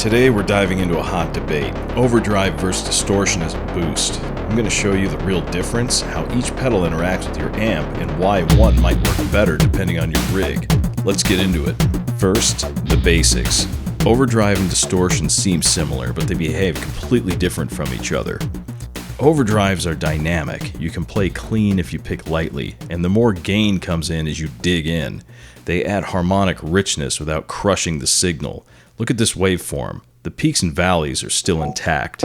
Today we're diving into a hot debate, overdrive versus distortion as a boost. I'm going to show you the real difference, how each pedal interacts with your amp, and why one might work better depending on your rig. Let's get into it. First, the basics. Overdrive and distortion seem similar, but they behave completely different from each other. Overdrives are dynamic. You can play clean if you pick lightly, and the more gain comes in as you dig in. They add harmonic richness without crushing the signal. Look at this waveform. The peaks and valleys are still intact.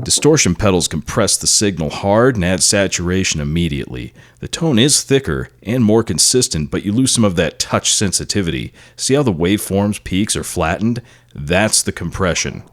Distortion pedals compress the signal hard and add saturation immediately. The tone is thicker and more consistent, but you lose some of that touch sensitivity. See how the waveform's peaks are flattened? That's the compression.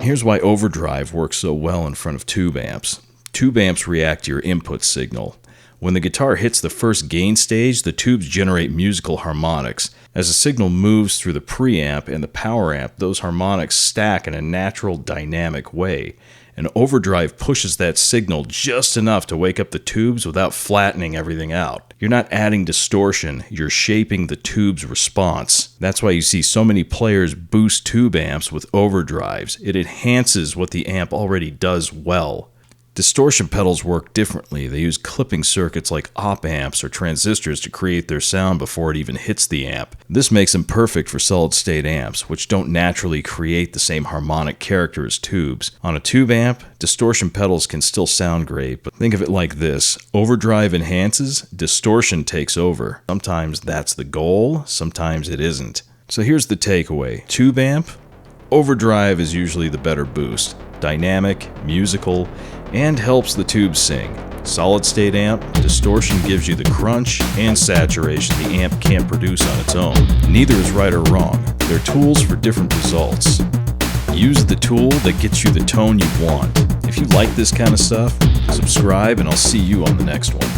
Here's why overdrive works so well in front of tube amps. Tube amps react to your input signal. When the guitar hits the first gain stage, the tubes generate musical harmonics. As the signal moves through the preamp and the power amp, those harmonics stack in a natural, dynamic way. An overdrive pushes that signal just enough to wake up the tubes without flattening everything out. You're not adding distortion, you're shaping the tube's response. That's why you see so many players boost tube amps with overdrives. It enhances what the amp already does well. Distortion pedals work differently. They use clipping circuits like op amps or transistors to create their sound before it even hits the amp. This makes them perfect for solid-state amps, which don't naturally create the same harmonic character as tubes. On a tube amp, distortion pedals can still sound great, but think of it like this. Overdrive enhances, distortion takes over. Sometimes that's the goal, sometimes it isn't. So here's the takeaway. Tube amp, overdrive is usually the better boost. Dynamic, musical, and helps the tubes sing. Solid-state amp, distortion gives you the crunch and saturation the amp can't produce on its own. Neither is right or wrong. They're tools for different results. Use the tool that gets you the tone you want. If you like this kind of stuff, subscribe and I'll see you on the next one.